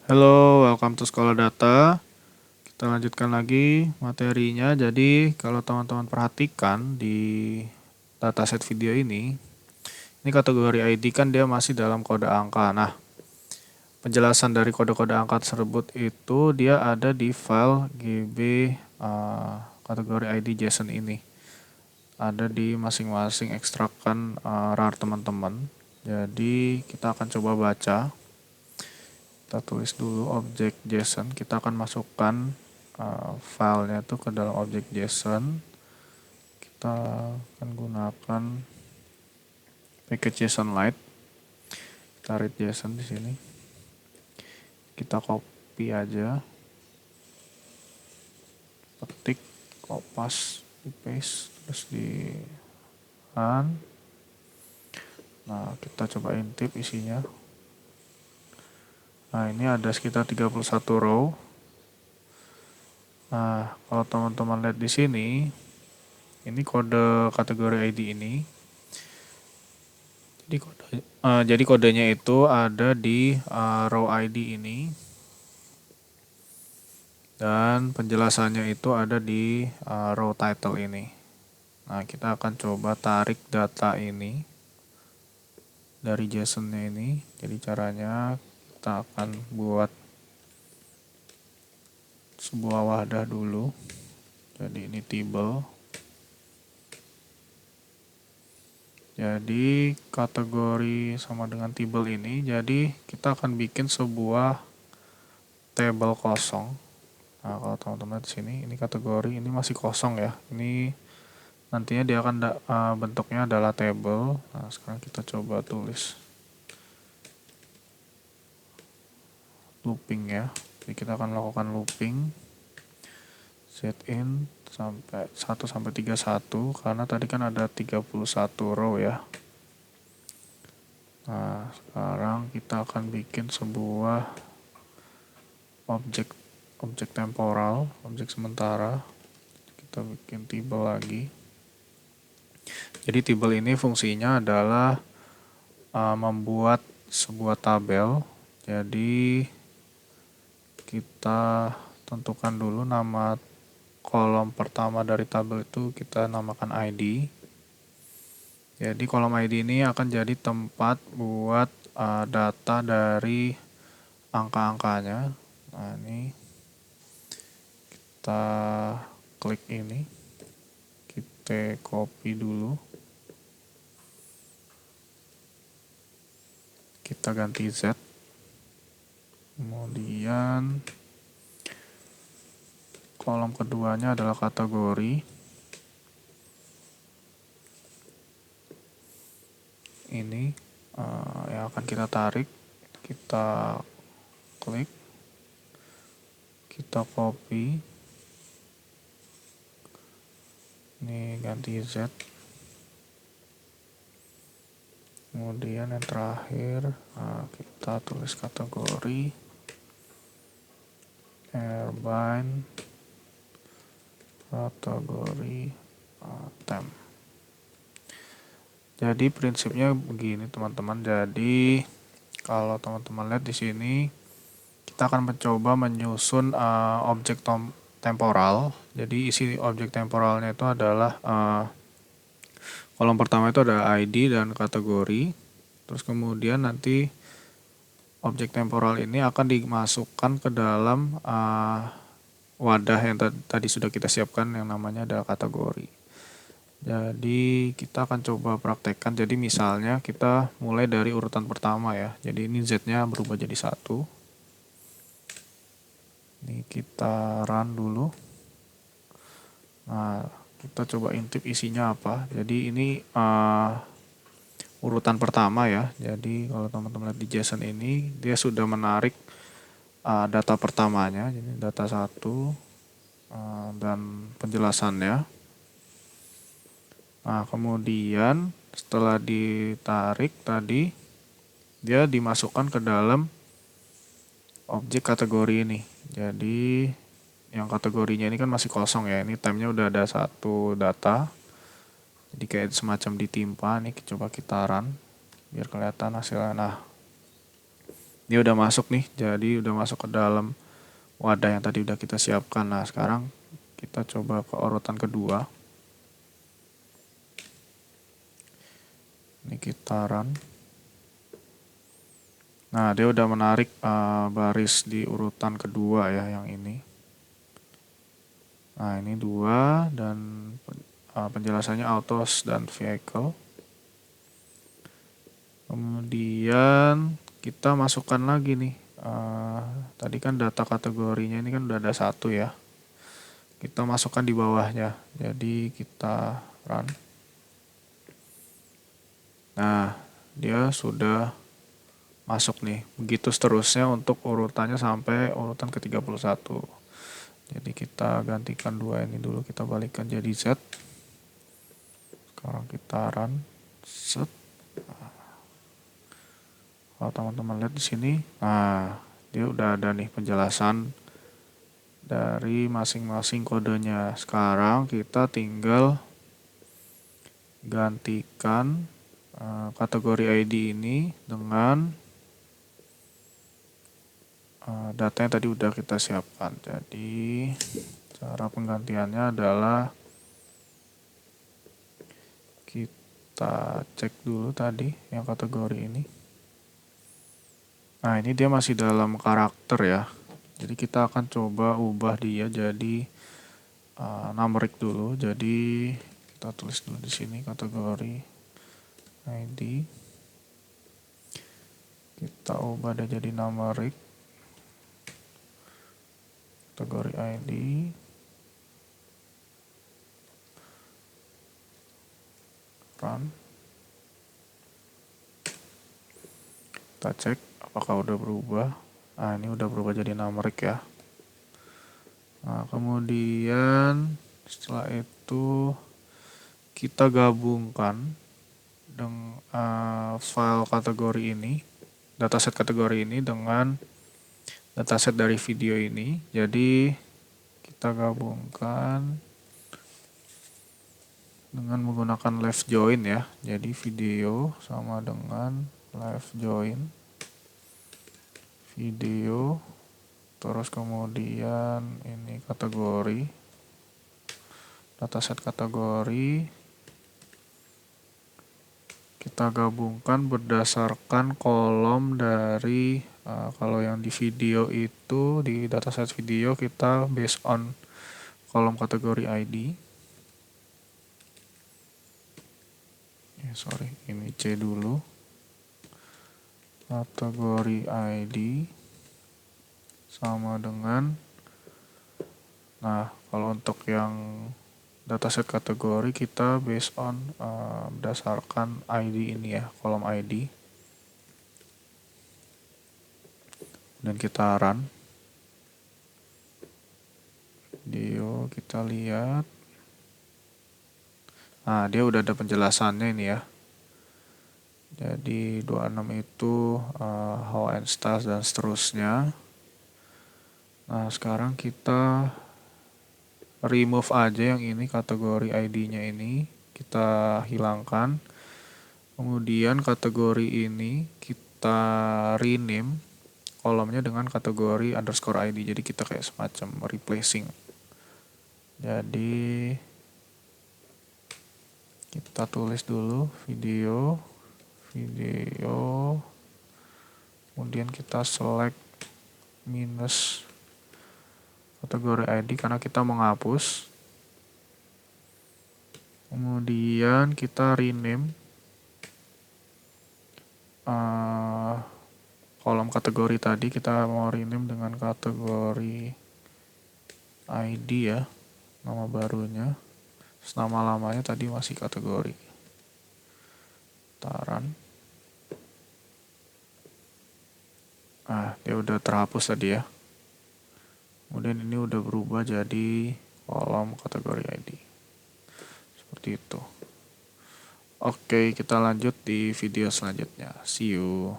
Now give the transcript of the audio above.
Halo, welcome to Sekolah Data. Kita lanjutkan lagi materinya. Jadi, kalau teman-teman perhatikan di dataset video ini kategori ID kan dia masih dalam kode angka. Nah, penjelasan dari kode-kode angka tersebut itu dia ada di file GB kategori ID JSON ini. Ada di masing-masing ekstrakan RAR teman-teman. Jadi, kita akan coba baca. Kita tulis dulu objek JSON, kita akan masukkan filenya itu ke dalam objek JSON. Kita akan gunakan package JSON Lite. Kita read JSON di sini. Kita copy aja, petik, kopas, di paste, terus di run. Nah, kita coba intip isinya. Nah, ini ada sekitar 31 row. Nah, kalau teman-teman lihat di sini, ini kode kategori ID ini. Jadi kodenya itu ada di row ID ini. Dan penjelasannya itu ada di row title ini. Nah, kita akan coba tarik data ini dari JSON-nya ini. Jadi caranya kita akan buat sebuah wadah dulu. Jadi ini table. Jadi kategori sama dengan table ini. Jadi kita akan bikin sebuah table kosong. Nah, kalau teman-teman lihat di sini, ini kategori ini masih kosong ya. Ini nantinya dia akan bentuknya adalah table. Nah, sekarang kita coba tulis looping ya. Jadi kita akan lakukan looping set in sampai 1 sampai 31 karena tadi kan ada 31 row ya. Nah, sekarang kita akan bikin sebuah objek temporal, objek sementara. Kita bikin table lagi. Jadi table ini fungsinya adalah membuat sebuah tabel. Jadi kita tentukan dulu nama kolom pertama dari tabel itu kita namakan ID. Jadi kolom ID ini akan jadi tempat buat data dari angka-angkanya. Nah, ini kita klik ini, kita copy dulu, kita ganti Z, kemudian kolom keduanya adalah kategori. Ini yang akan kita tarik, kita klik, kita copy, ini ganti Z, kemudian yang terakhir kita tulis kategori airbind kategori temp. Jadi prinsipnya begini teman-teman. Jadi kalau teman-teman lihat di sini kita akan mencoba menyusun objek temporal. Jadi isi objek temporalnya itu adalah kolom pertama itu ada ID dan kategori. Terus kemudian nanti objek temporal ini akan dimasukkan ke dalam wadah yang tadi sudah kita siapkan yang namanya adalah kategori. Jadi kita akan coba praktekkan. Jadi misalnya kita mulai dari urutan pertama ya. Jadi ini Z-nya berubah jadi 1. Ini kita run dulu. Nah, kita coba intip isinya apa. Jadi ini urutan pertama ya. Jadi kalau teman-teman lihat di JSON ini, dia sudah menarik data pertamanya. Jadi data 1 dan penjelasannya. Nah, kemudian setelah ditarik tadi, dia dimasukkan ke dalam objek kategori ini. Jadi yang kategorinya ini kan masih kosong ya. Ini timenya udah ada 1 data. Jadi kayak semacam ditimpa. Nih coba kita run biar kelihatan hasilnya. Nah, Dia udah masuk nih, jadi udah masuk ke dalam wadah yang tadi udah kita siapkan. Nah, sekarang kita coba ke urutan kedua. Ini kita run. Nah, dia udah menarik baris di urutan kedua ya, yang ini. Nah, ini 2 dan penjelasannya autos dan vehicle. Kemudian kita masukkan lagi nih. Tadi kan data kategorinya ini kan udah ada 1 ya. Kita masukkan di bawahnya. Jadi kita run. Nah, dia sudah masuk nih. Begitu seterusnya untuk urutannya sampai urutan ke-31. Jadi kita gantikan 2 ini dulu, kita balikkan jadi Z. Sekarang kita run. Set. Kalau teman-teman lihat di sini, nah dia udah ada nih penjelasan dari masing-masing kodenya. Sekarang kita tinggal gantikan kategori ID ini dengan data yang tadi udah kita siapkan. Jadi cara penggantiannya adalah kita cek dulu tadi yang kategori ini. Nah, ini dia masih dalam karakter ya. Jadi kita akan coba ubah dia jadi numeric dulu. Jadi kita tulis dulu di sini kategori ID. Kita ubah dia jadi numeric. Kategori ID. Run. Kita cek apakah udah berubah. Nah, ini udah berubah jadi numeric ya. Nah, kemudian setelah itu kita gabungkan dengan file kategori ini, dataset kategori ini dengan dataset dari video ini. Jadi kita gabungkan dengan menggunakan left join ya. Jadi video sama dengan left join video, terus kemudian ini kategori, dataset kategori, kita gabungkan berdasarkan kolom dari kalau yang di video itu di dataset video kita based on kolom kategori ID. Sorry, ini C dulu. Kategori ID sama dengan, nah kalau untuk yang dataset kategori kita based on berdasarkan ID ini ya, kolom ID. Dan kita run. Video kita lihat. Nah, dia udah ada penjelasannya ini ya. Jadi 26 itu how and stars dan seterusnya. Nah, sekarang kita remove aja yang ini kategori ID-nya ini. Kita hilangkan. Kemudian kategori ini kita rename kolomnya dengan kategori underscore ID. Jadi kita kayak semacam replacing. Jadi kita tulis dulu video, kemudian kita select minus kategori ID karena kita menghapus. Kemudian kita rename kolom kategori tadi, kita mau rename dengan kategori ID ya, nama barunya. Nama lamanya tadi masih kategori. Taran. Nah, dia udah terhapus tadi ya. Kemudian ini udah berubah jadi kolom kategori ID. Seperti itu. Oke, kita lanjut di video selanjutnya. See you.